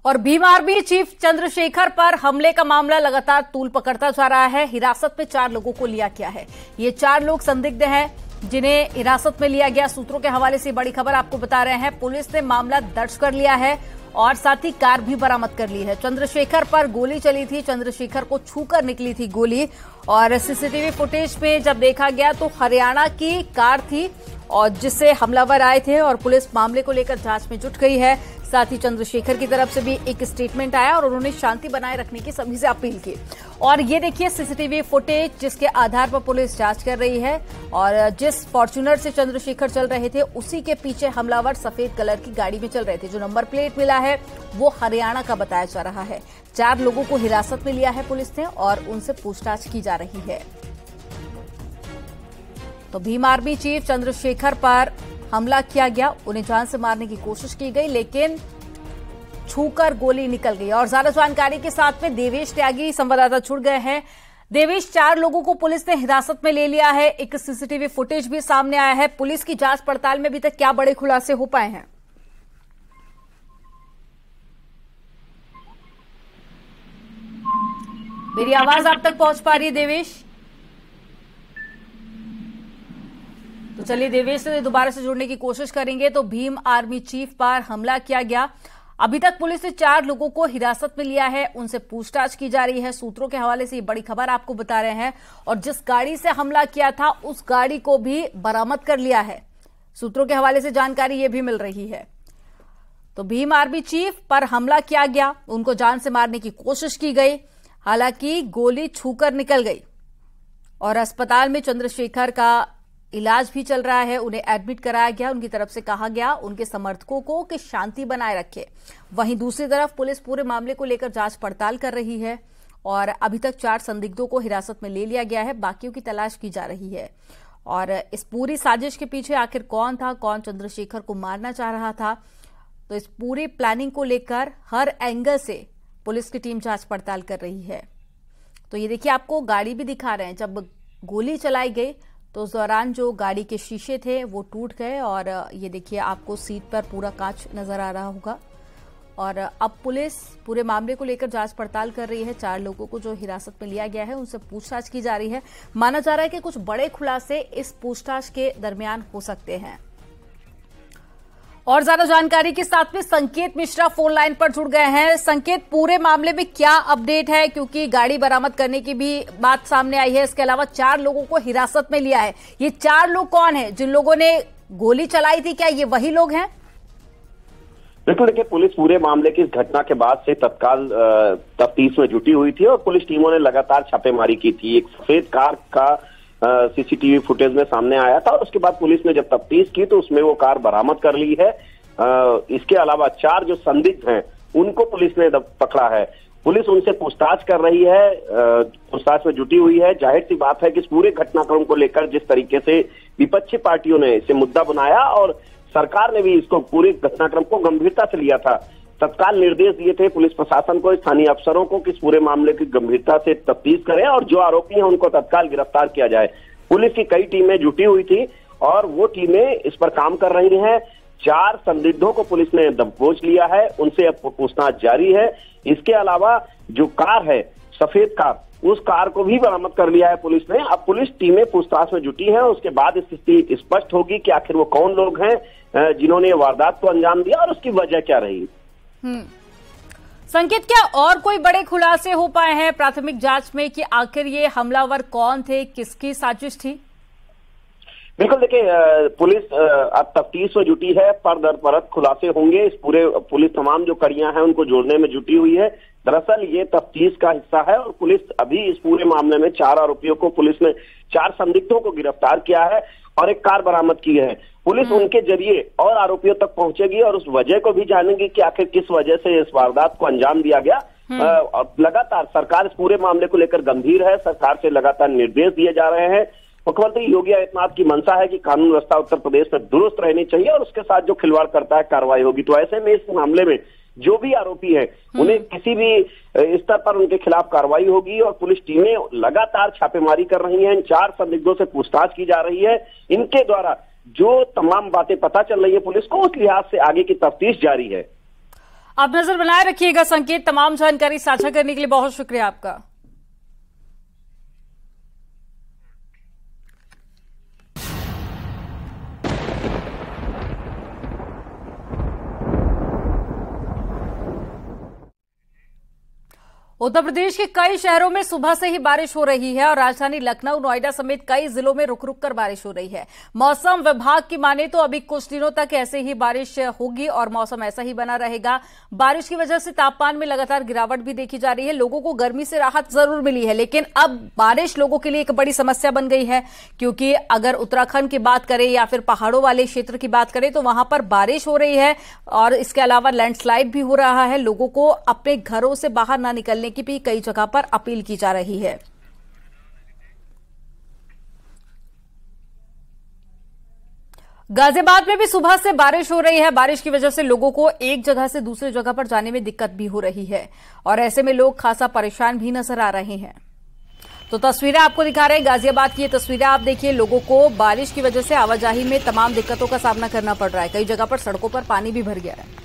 और Bhim army chief Chandrashekhar पर हमले का मामला लगातार तूल पकड़ता जा रहा है। हिरासत में 4 लोगों को लिया गया है। ये 4 लोग संदिग्ध हैं जिन्हें हिरासत में लिया गया। सूत्रों के हवाले से बड़ी खबर आपको बता रहे हैं। पुलिस ने मामला दर्ज कर लिया है और साथ ही कार भी बरामद कर ली है। चंद्रशेखर पर गोली चली थी, चंद्रशेखर को छूकर निकली थी गोली। और सीसीटीवी फुटेज में जब देखा गया तो हरियाणा की कार थी और जिससे हमलावर आए थे और पुलिस मामले को लेकर जांच में जुट गई है। साथ ही चंद्रशेखर की तरफ से भी एक स्टेटमेंट आया और उन्होंने शांति बनाए रखने की सभी से अपील की। और ये देखिए सीसीटीवी फुटेज जिसके आधार पर पुलिस जांच कर रही है। और जिस फॉर्च्यूनर से चंद्रशेखर चल रहे थे उसी के पीछे हमलावर सफेद कलर की गाड़ी में चल रहे थे। जो नंबर प्लेट मिला है वो हरियाणा का बताया जा रहा है। 4 लोगों को हिरासत में लिया है पुलिस ने और उनसे पूछताछ की जा रही है। तो भीम आर्मी चीफ चंद्रशेखर पर हमला किया गया, उन्हें जान से मारने की कोशिश की गई लेकिन छूकर गोली निकल गई। और ज्यादा जानकारी के साथ में देवेश त्यागी संवाददाता जुड़ गए हैं। देवेश, 4 लोगों को पुलिस ने हिरासत में ले लिया है। एक सीसीटीवी फुटेज भी सामने आया है। पुलिस की जांच पड़ताल में अभी तक क्या बड़े खुलासे हो पाए हैं? मेरी आवाज आप तक पहुंच पा रही है देवेश? तो चलिए देवेश से दोबारा से जुड़ने की कोशिश करेंगे। तो भीम आर्मी चीफ पर हमला किया गया। अभी तक पुलिस ने 4 लोगों को हिरासत में लिया है, उनसे पूछताछ की जा रही है। सूत्रों के हवाले से ये बड़ी खबर आपको बता रहे हैं। और जिस गाड़ी से हमला किया था उस गाड़ी को भी बरामद कर लिया है। सूत्रों के हवाले से जानकारी ये भी मिल रही है। तो भीम आर्मी चीफ पर हमला किया गया, उनको जान से मारने की कोशिश की गई, हालांकि गोली छूकर निकल गई। और अस्पताल में चंद्रशेखर का इलाज भी चल रहा है, उन्हें एडमिट कराया गया। उनकी तरफ से कहा गया उनके समर्थकों को कि शांति बनाए रखे। वहीं दूसरी तरफ पुलिस पूरे मामले को लेकर जांच पड़ताल कर रही है और अभी तक 4 संदिग्धों को हिरासत में ले लिया गया है, बाकियों की तलाश की जा रही है। और इस पूरी साजिश के पीछे आखिर कौन था, कौन चंद्रशेखर को मारना चाह रहा था, तो इस पूरी प्लानिंग को लेकर हर एंगल से पुलिस की टीम जांच पड़ताल कर रही है। तो ये देखिए आपको गाड़ी भी दिखा रहे हैं। जब गोली चलाई गई तो उस दौरान जो गाड़ी के शीशे थे वो टूट गए और ये देखिए आपको सीट पर पूरा कांच नजर आ रहा होगा। और अब पुलिस पूरे मामले को लेकर जांच पड़ताल कर रही है। 4 लोगों को जो हिरासत में लिया गया है उनसे पूछताछ की जा रही है। माना जा रहा है कि कुछ बड़े खुलासे इस पूछताछ के दरमियान हो सकते हैं। और ज्यादा जानकारी के साथ में संकेत मिश्रा फोन लाइन पर जुड़ गए हैं। संकेत, पूरे मामले में क्या अपडेट है? क्योंकि गाड़ी बरामद करने की भी बात सामने आई है। इसके अलावा 4 लोगों को हिरासत में लिया है। ये 4 लोग कौन है? जिन लोगों ने गोली चलाई थी, क्या ये वही लोग हैं? बिल्कुल, देखिए पुलिस पूरे मामले की इस घटना के बाद से तत्काल तफ्तीश में जुटी हुई थी और पुलिस टीमों ने लगातार छापेमारी की थी। एक सफेद कार का सीसीटीवी फुटेज में सामने आया था और उसके बाद पुलिस ने जब तफ्तीश की तो उसमें वो कार बरामद कर ली है। इसके अलावा 4 जो संदिग्ध हैं उनको पुलिस ने पकड़ा है। पुलिस उनसे पूछताछ कर रही है, पूछताछ में जुटी हुई है। जाहिर सी बात है कि इस पूरे घटनाक्रम को लेकर जिस तरीके से विपक्षी पार्टियों ने इसे मुद्दा बनाया और सरकार ने भी इसको पूरे घटनाक्रम को गंभीरता से लिया था, तत्काल निर्देश दिए थे पुलिस प्रशासन को, स्थानीय अफसरों को कि इस पूरे मामले की गंभीरता से तफ्तीश करें और जो आरोपी हैं उनको तत्काल गिरफ्तार किया जाए। पुलिस की कई टीमें जुटी हुई थी और वो टीमें इस पर काम कर रही हैं। 4 संदिग्धों को पुलिस ने दबोच लिया है, उनसे अब पूछताछ जारी है। इसके अलावा जो कार है, सफेद कार, उस कार को भी बरामद कर लिया है पुलिस ने। अब पुलिस टीमें पूछताछ में जुटी हैं, उसके बाद स्थिति स्पष्ट होगी कि आखिर वो कौन लोग हैं जिन्होंने वारदात को अंजाम दिया और उसकी वजह क्या रही। संकेत, क्या और कोई बड़े खुलासे हो पाए हैं प्राथमिक जांच में कि आखिर ये हमलावर कौन थे, किसकी साजिश थी? बिल्कुल, देखिए पुलिस अब तफ्तीश में जुटी है, पर दर परत खुलासे होंगे। इस पूरे पुलिस तमाम जो कड़ियां हैं उनको जोड़ने में जुटी हुई है। दरअसल ये तफ्तीश का हिस्सा है और पुलिस अभी इस पूरे मामले में 4 आरोपियों को, पुलिस ने 4 संदिग्धों को गिरफ्तार किया है और एक कार बरामद की है। पुलिस उनके जरिए और आरोपियों तक पहुंचेगी और उस वजह को भी जानेगी कि आखिर किस वजह से इस वारदात को अंजाम दिया गया। और लगातार सरकार इस पूरे मामले को लेकर गंभीर है। सरकार से लगातार निर्देश दिए जा रहे हैं। मुख्यमंत्री योगी आदित्यनाथ की मंशा है कि कानून व्यवस्था उत्तर प्रदेश में दुरुस्त रहनी चाहिए और उसके साथ जो खिलवाड़ करता है कार्रवाई होगी। तो ऐसे में इस मामले में जो भी आरोपी हैं उन्हें किसी भी स्तर पर उनके खिलाफ कार्रवाई होगी और पुलिस टीमें लगातार छापेमारी कर रही हैं। इन 4 संदिग्धों से पूछताछ की जा रही है। इनके द्वारा जो तमाम बातें पता चल रही है पुलिस को, उस लिहाज से आगे की तफ्तीश जारी है। आप नजर बनाए रखिएगा संकेत। तमाम जानकारी साझा करने के लिए बहुत शुक्रिया आपका। उत्तर प्रदेश के कई शहरों में सुबह से ही बारिश हो रही है और राजधानी लखनऊ, नोएडा समेत कई जिलों में रुक रुक कर बारिश हो रही है। मौसम विभाग की माने तो अभी कुछ दिनों तक ऐसे ही बारिश होगी और मौसम ऐसा ही बना रहेगा। बारिश की वजह से तापमान में लगातार गिरावट भी देखी जा रही है। लोगों को गर्मी से राहत जरूर मिली है, लेकिन अब बारिश लोगों के लिए एक बड़ी समस्या बन गई है, क्योंकि अगर उत्तराखंड की बात करें या फिर पहाड़ों वाले क्षेत्र की बात करें तो वहां पर बारिश हो रही है और इसके अलावा लैंडस्लाइड भी हो रहा है। लोगों को अपने घरों से बाहर ना निकलने की भी कई जगह पर अपील की जा रही है। गाजियाबाद में भी सुबह से बारिश हो रही है। बारिश की वजह से लोगों को एक जगह से दूसरी जगह पर जाने में दिक्कत भी हो रही है और ऐसे में लोग खासा परेशान भी नजर आ रहे हैं। तो तस्वीरें आपको दिखा रहे हैं गाजियाबाद की। ये तस्वीरें आप देखिए, लोगों को बारिश की वजह से आवाजाही में तमाम दिक्कतों का सामना करना पड़ रहा है। कई जगह पर सड़कों पर पानी भी भर गया है।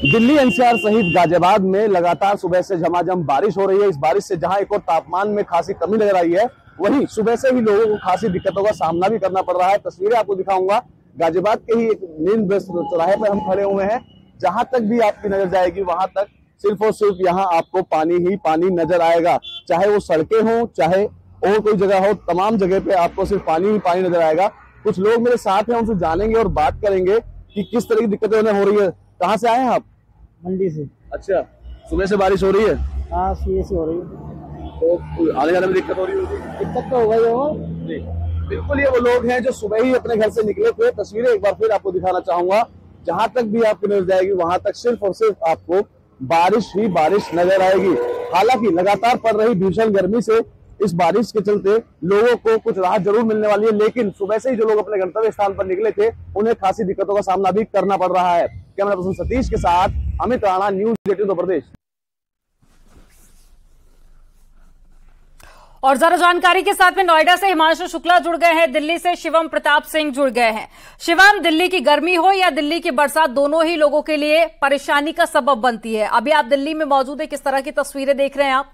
दिल्ली एनसीआर सहित गाजियाबाद में लगातार सुबह से झमाझम बारिश हो रही है। इस बारिश से जहां एक और तापमान में खासी कमी नजर आई है, वहीं सुबह से ही लोगों को खासी दिक्कतों का सामना भी करना पड़ रहा है। तस्वीरें आपको दिखाऊंगा। गाजियाबाद के ही एक मेन चौराहे पर हम खड़े हुए हैं। जहां तक भी आपकी नजर जाएगी वहां तक सिर्फ और सिर्फ यहाँ आपको पानी ही पानी नजर आएगा। चाहे वो सड़कें हों, चाहे और कोई जगह हो, तमाम जगह पे आपको सिर्फ पानी ही पानी नजर आएगा। कुछ लोग मेरे साथ हैं, उनसे जानेंगे और बात करेंगे कि किस तरह की दिक्कतें उन्हें हो रही है। कहाँ से आए हैं आप? मंडी से। अच्छा, सुबह से बारिश हो रही है? हाँ, सुबह से हो रही है। तो आने जाने में दिक्कत हो रही होगी? दिक्कत तो हो गई हो। बिल्कुल, ये वो लोग हैं जो सुबह ही अपने घर से निकले थे। तस्वीरें एक बार फिर आपको दिखाना चाहूंगा। जहां तक भी आपको नजर जाएगी वहां तक सिर्फ और सिर्फ आपको बारिश ही बारिश नजर आएगी। हालांकि लगातार पड़ रही भीषण गर्मी से इस बारिश के चलते लोगों को कुछ राहत जरूर मिलने वाली है, लेकिन सुबह से ही जो लोग अपने गंतव्य स्थान पर निकले थे उन्हें खासी दिक्कतों का सामना भी करना पड़ रहा है। कैमरा पर्सन सतीश के साथ अमित राणा, न्यूज़ 18 उत्तर प्रदेश। और ज्यादा जानकारी के साथ में नोएडा से हिमांशु शुक्ला जुड़ गए हैं, दिल्ली से शिवम प्रताप सिंह जुड़ गए हैं। शिवम, दिल्ली की गर्मी हो या दिल्ली की बरसात, दोनों ही लोगों के लिए परेशानी का सबब बनती है। अभी आप दिल्ली में मौजूद है, किस तरह की तस्वीरें देख रहे हैं आप?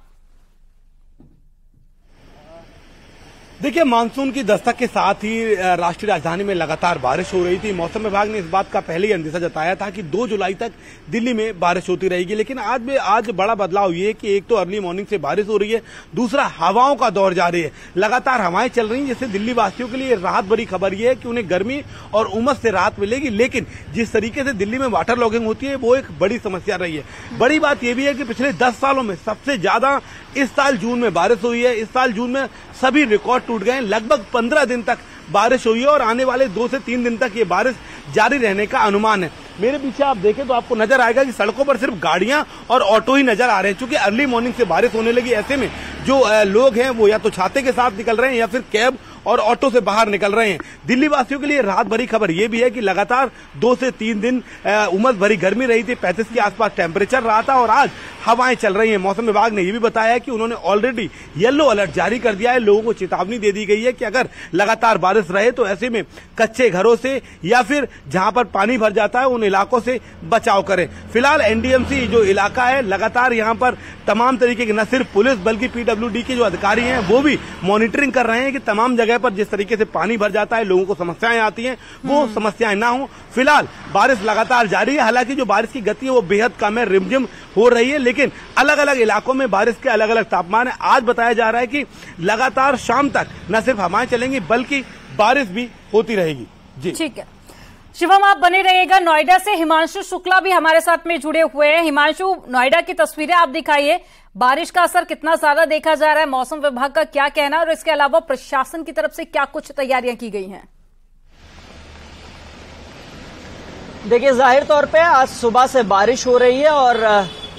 देखिए, मानसून की दस्तक के साथ ही राष्ट्रीय राजधानी में लगातार बारिश हो रही थी। मौसम विभाग ने इस बात का पहले ही अंदेशा जताया था कि 2 जुलाई तक दिल्ली में बारिश होती रहेगी, लेकिन आज बड़ा बदलाव ये है कि एक तो अर्ली मॉर्निंग से बारिश हो रही है, दूसरा हवाओं का दौर जारी है। लगातार हवाएं चल रही हैं, जिससे दिल्ली वासियों के लिए राहत भरी खबर ये है कि उन्हें गर्मी और उमस से राहत मिलेगी। लेकिन जिस तरीके से दिल्ली में वाटर लॉगिंग होती है वो एक बड़ी समस्या रही है। बड़ी बात यह भी है कि पिछले 10 सालों में सबसे ज्यादा इस साल जून में बारिश हुई है। इस साल जून में सभी रिकॉर्ड टूट गए। लगभग 15 दिन तक बारिश हुई है और आने वाले 2 से 3 दिन तक ये बारिश जारी रहने का अनुमान है। मेरे पीछे आप देखें तो आपको नजर आएगा कि सड़कों पर सिर्फ गाड़ियां और ऑटो ही नजर आ रहे हैं, क्योंकि अर्ली मॉर्निंग से बारिश होने लगी। ऐसे में जो लोग हैं वो या तो छाते के साथ निकल रहे हैं या फिर कैब और ऑटो से बाहर निकल रहे हैं। दिल्ली वासियों के लिए राहत भरी खबर यह भी है कि लगातार 2 से 3 दिन उमस भरी गर्मी रही थी, 35 के आसपास टेम्परेचर रहा था और आज हवाएं चल रही हैं। मौसम विभाग ने यह भी बताया है कि उन्होंने ऑलरेडी येलो अलर्ट जारी कर दिया है। लोगों को चेतावनी दे दी गई है कि अगर लगातार बारिश रहे तो ऐसे में कच्चे घरों से या फिर जहां पर पानी भर जाता है उन इलाकों से बचाव करें। फिलहाल एनडीएमसी जो इलाका है, लगातार यहां पर तमाम तरीके की न सिर्फ पुलिस बल्कि पीडब्ल्यूडी के जो अधिकारी हैं वो भी मॉनिटरिंग कर रहे हैं कि तमाम जगह पर जिस तरीके से पानी भर जाता है, लोगों को समस्याएं आती हैं, वो समस्याएं ना हो। फिलहाल बारिश लगातार जारी है। हालांकि जो बारिश की गति है वो बेहद कम है, रिमझिम हो रही है, लेकिन अलग अलग इलाकों में बारिश के अलग अलग तापमान है। आज बताया जा रहा है कि लगातार शाम तक न सिर्फ हवाएं चलेंगी बल्कि बारिश भी होती रहेगी। जी ठीक है शिवम, आप बने रहिएगा। नोएडा से हिमांशु शुक्ला भी हमारे साथ में जुड़े हुए हैं। हिमांशु, नोएडा की तस्वीरें आप दिखाइए, बारिश का असर कितना ज्यादा देखा जा रहा है, मौसम विभाग का क्या कहना है और इसके अलावा प्रशासन की तरफ से क्या कुछ तैयारियां की गई हैं? देखिए, जाहिर तौर पे आज सुबह से बारिश हो रही है और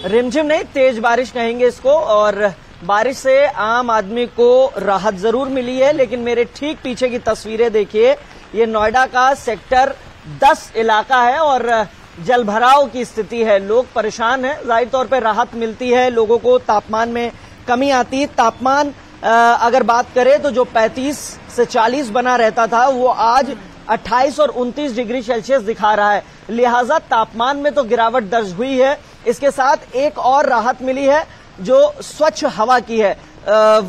रिमझिम नहीं, तेज बारिश कहेंगे इसको, और बारिश से आम आदमी को राहत जरूर मिली है। लेकिन मेरे ठीक पीछे की तस्वीरें देखिए, ये नोएडा का सेक्टर 10 इलाका है और जलभराव की स्थिति है। लोग परेशान हैं। जाहिर तौर पे राहत मिलती है, लोगों को तापमान में कमी आती है। तापमान अगर बात करें तो जो 35 से 40 बना रहता था वो आज 28 और 29 डिग्री सेल्सियस दिखा रहा है। लिहाजा तापमान में तो गिरावट दर्ज हुई है। इसके साथ एक और राहत मिली है जो स्वच्छ हवा की है।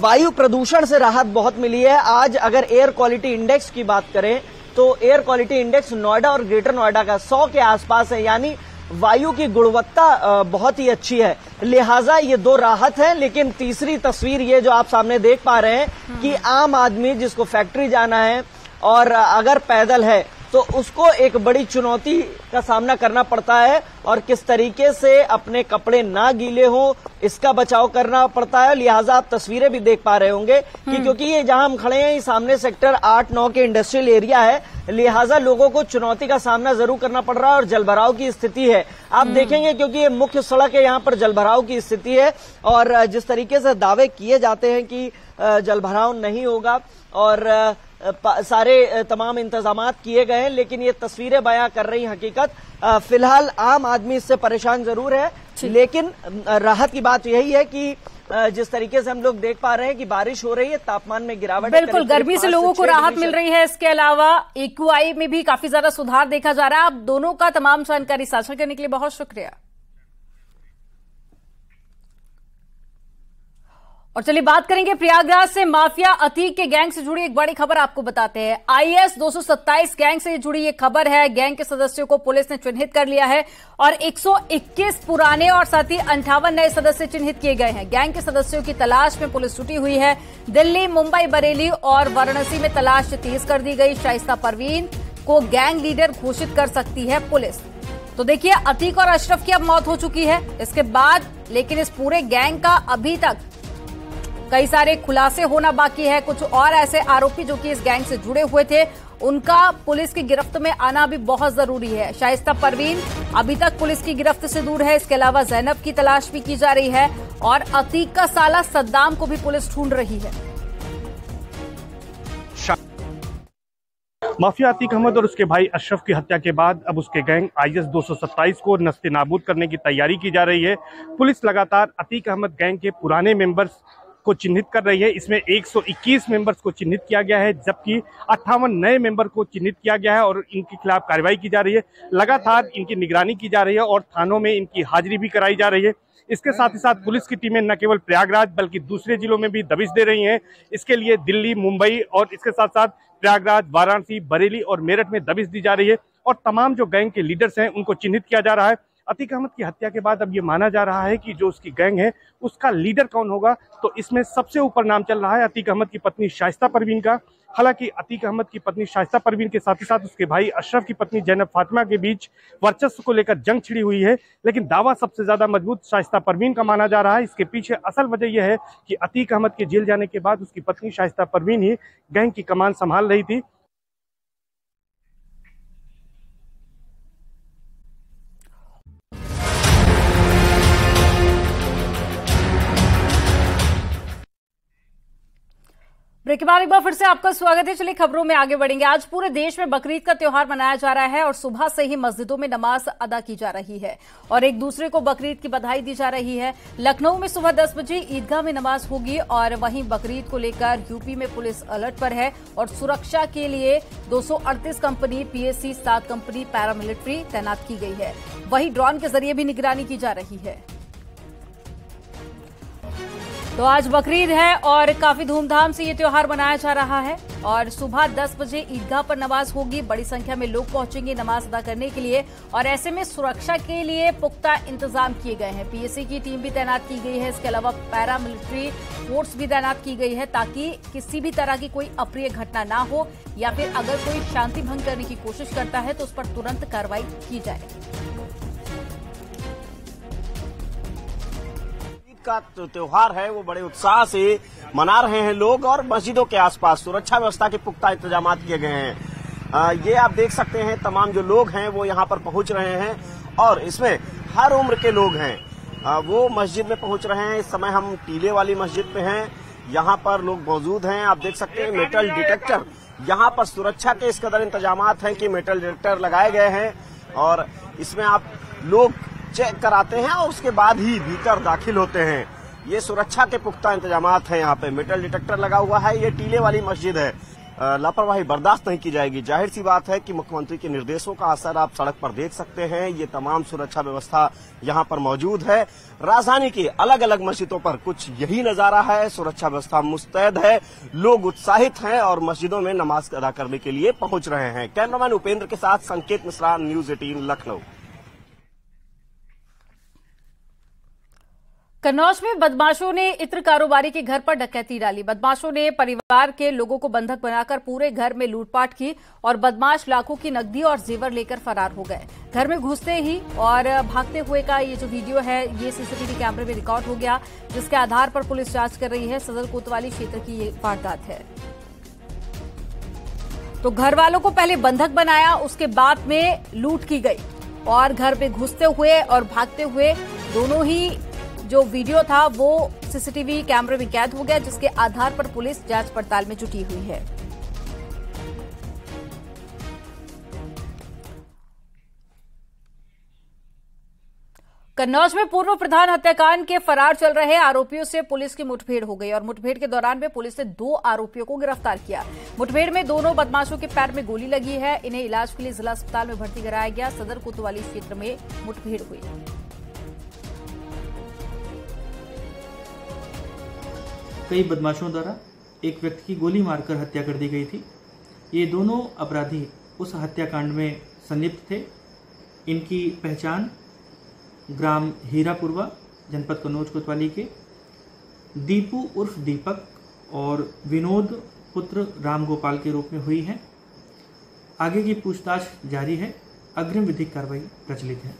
वायु प्रदूषण से राहत बहुत मिली है। आज अगर एयर क्वालिटी इंडेक्स की बात करें तो एयर क्वालिटी इंडेक्स नोएडा और ग्रेटर नोएडा का 100 के आसपास है, यानी वायु की गुणवत्ता बहुत ही अच्छी है। लिहाजा ये दो राहत है। लेकिन तीसरी तस्वीर ये जो आप सामने देख पा रहे हैं कि आम आदमी जिसको फैक्ट्री जाना है और अगर पैदल है तो उसको एक बड़ी चुनौती का सामना करना पड़ता है और किस तरीके से अपने कपड़े ना गीले हो इसका बचाव करना पड़ता है। लिहाजा आप तस्वीरें भी देख पा रहे होंगे कि क्योंकि ये जहां हम खड़े हैं, ये सामने सेक्टर 8-9 के इंडस्ट्रियल एरिया है, लिहाजा लोगों को चुनौती का सामना जरूर करना पड़ रहा है और जलभराव की स्थिति है। आप देखेंगे क्योंकि ये मुख्य सड़क है, यहाँ पर जलभराव की स्थिति है और जिस तरीके से दावे किए जाते हैं कि जलभराव नहीं होगा और सारे तमाम इंतजामात किए गए हैं, लेकिन ये तस्वीरें बयां कर रही हकीकत। फिलहाल आम आदमी इससे परेशान जरूर है, लेकिन राहत की बात यही है कि जिस तरीके से हम लोग देख पा रहे हैं कि बारिश हो रही है, तापमान में गिरावट, बिल्कुल गर्मी से लोगों को राहत मिल रही है। इसके अलावा एक्यूआई में भी काफी ज्यादा सुधार देखा जा रहा है। आप दोनों का तमाम जानकारी साझा करने के लिए बहुत शुक्रिया। और चलिए बात करेंगे प्रयागराज से माफिया अतीक के गैंग से जुड़ी एक बड़ी खबर आपको बताते हैं। आईएस 227 गैंग से जुड़ी ये खबर है। गैंग के सदस्यों को पुलिस ने चिन्हित कर लिया है और 121 पुराने और साथ ही 58 नए सदस्य चिन्हित किए गए हैं। गैंग के सदस्यों की तलाश में पुलिस जुटी हुई है। दिल्ली, मुंबई, बरेली और वाराणसी में तलाश तेज कर दी गई। शाइस्ता परवीन को गैंग लीडर घोषित कर सकती है पुलिस। तो देखिए, अतीक और अशरफ की अब मौत हो चुकी है इसके बाद, लेकिन इस पूरे गैंग का अभी तक कई सारे खुलासे होना बाकी है। कुछ और ऐसे आरोपी जो कि इस गैंग से जुड़े हुए थे, उनका पुलिस की गिरफ्त में आना भी बहुत जरूरी है। शाइस्ता परवीन अभी तक पुलिस की गिरफ्त से दूर है। इसके अलावा जैनब की तलाश भी की जा रही है और अतीक का साला सद्दाम को भी पुलिस ढूंढ रही है। माफिया अतीक अहमद और उसके भाई अशरफ की हत्या के बाद अब उसके गैंग आईएस 227 को नस्ते-नाबूद करने की तैयारी की जा रही है। पुलिस लगातार अतीक अहमद गैंग के पुराने मेंबर्स को चिन्हित कर रही है। इसमें 121 मेंबर्स को चिन्हित किया गया है, जबकि 58 नए मेंबर को चिन्हित किया गया है और इनके खिलाफ कार्रवाई की जा रही है। लगातार इनकी निगरानी की जा रही है और थानों में इनकी हाजिरी भी कराई जा रही है। इसके साथ ही साथ पुलिस की टीमें न केवल प्रयागराज बल्कि दूसरे जिलों में भी दबिश दे रही हैं। इसके लिए दिल्ली, मुंबई और इसके साथ साथ प्रयागराज, वाराणसी, बरेली और मेरठ में दबिश दी जा रही है और तमाम जो गैंग के लीडर्स हैं उनको चिन्हित किया जा रहा है। अतीक अहमद की हत्या के बाद अब ये माना जा रहा है कि जो उसकी गैंग है उसका लीडर कौन होगा, तो इसमें सबसे ऊपर नाम चल रहा है अतीक अहमद की पत्नी शाइस्ता परवीन का। हालांकि अतीक अहमद की पत्नी शाइस्ता परवीन के साथ ही साथ उसके भाई अशरफ की पत्नी जैनब फातिमा के बीच वर्चस्व को लेकर जंग छिड़ी हुई है, लेकिन दावा सबसे ज्यादा मजबूत शाइस्ता परवीन का माना जा रहा है। इसके पीछे असल वजह यह है कि अतीक अहमद के जेल जाने के बाद उसकी पत्नी शाइस्ता परवीन ही गैंग की कमान संभाल रही थी। ब्रेक के बाद एक बार फिर से आपका स्वागत है। चलिए खबरों में आगे बढ़ेंगे। आज पूरे देश में बकरीद का त्योहार मनाया जा रहा है और सुबह से ही मस्जिदों में नमाज अदा की जा रही है और एक दूसरे को बकरीद की बधाई दी जा रही है। लखनऊ में सुबह 10 बजे ईदगाह में नमाज होगी और वहीं बकरीद को लेकर यूपी में पुलिस अलर्ट पर है और सुरक्षा के लिए 238 कंपनी पीएसी, 7 कंपनी पैरामिलिट्री तैनात की गई है। वहीं ड्रोन के जरिए भी निगरानी की जा रही है। तो आज बकरीद है और काफी धूमधाम से ये त्योहार मनाया जा रहा है और सुबह 10 बजे ईदगाह पर नमाज होगी। बड़ी संख्या में लोग पहुंचेंगे नमाज अदा करने के लिए और ऐसे में सुरक्षा के लिए पुख्ता इंतजाम किए गए हैं। पीएसी की टीम भी तैनात की गई है। इसके अलावा पैरामिलिट्री फोर्स भी तैनात की गई है ताकि किसी भी तरह की कोई अप्रिय घटना ना हो या फिर अगर कोई शांति भंग करने की कोशिश करता है तो उस पर तुरंत कार्रवाई की जाए। का त्योहार है वो बड़े उत्साह से मना रहे हैं लोग और मस्जिदों के आसपास सुरक्षा व्यवस्था के पुख्ता इंतजाम किए गए हैं। ये आप देख सकते हैं, तमाम जो लोग हैं वो यहाँ पर पहुंच रहे हैं और इसमें हर उम्र के लोग हैं वो मस्जिद में पहुंच रहे हैं। इस समय हम टीले वाली मस्जिद पे हैं, यहाँ पर लोग मौजूद हैं। आप देख सकते हैं मेटल डिटेक्टर, यहाँ पर सुरक्षा के इस कदर इंतजाम हैं कि मेटल डिटेक्टर लगाए गए हैं और इसमें आप लोग चेक कराते हैं और उसके बाद ही भीतर दाखिल होते हैं। ये सुरक्षा के पुख्ता इंतजाम हैं। यहाँ पे मेटल डिटेक्टर लगा हुआ है। ये टीले वाली मस्जिद है। लापरवाही बर्दाश्त नहीं की जाएगी। जाहिर सी बात है कि मुख्यमंत्री के निर्देशों का असर आप सड़क पर देख सकते हैं। ये तमाम सुरक्षा व्यवस्था यहाँ पर मौजूद है। राजधानी की अलग अलग मस्जिदों पर कुछ यही नजारा है। सुरक्षा व्यवस्था मुस्तैद है, लोग उत्साहित हैं और मस्जिदों में नमाज अदा करने के लिए पहुंच रहे हैं। कैमरामैन उपेंद्र के साथ संकेत मिश्रा, न्यूज 18 लखनऊ। कन्नौज में बदमाशों ने इत्र कारोबारी के घर पर डकैती डाली। बदमाशों ने परिवार के लोगों को बंधक बनाकर पूरे घर में लूटपाट की और बदमाश लाखों की नकदी और जेवर लेकर फरार हो गए। घर में घुसते ही और भागते हुए का ये जो वीडियो है ये सीसीटीवी कैमरे में रिकॉर्ड हो गया, जिसके आधार पर पुलिस जांच कर रही है। सदर कोतवाली क्षेत्र की ये वारदात है। तो घर वालों को पहले बंधक बनाया, उसके बाद में लूट की गई और घर में घुसते हुए और भागते हुए दोनों ही जो वीडियो था वो सीसीटीवी कैमरे में कैद हो गया, जिसके आधार पर पुलिस जांच पड़ताल में जुटी हुई है। कन्नौज में पूर्व प्रधान हत्याकांड के फरार चल रहे आरोपियों से पुलिस की मुठभेड़ हो गई और मुठभेड़ के दौरान में पुलिस ने 2 आरोपियों को गिरफ्तार किया। मुठभेड़ में दोनों बदमाशों के पैर में गोली लगी है। इन्हें इलाज के लिए जिला अस्पताल में भर्ती कराया गया। सदर कोतवाली क्षेत्र में मुठभेड़ हुई। कई बदमाशों द्वारा एक व्यक्ति की गोली मारकर हत्या कर दी गई थी। ये दोनों अपराधी उस हत्याकांड में संलिप्त थे। इनकी पहचान ग्राम हीरापुरवा, जनपद कन्नौज कोतवाली के दीपू उर्फ दीपक और विनोद पुत्र राम गोपाल के रूप में हुई है। आगे की पूछताछ जारी है। अग्रिम विधिक कार्रवाई प्रचलित है।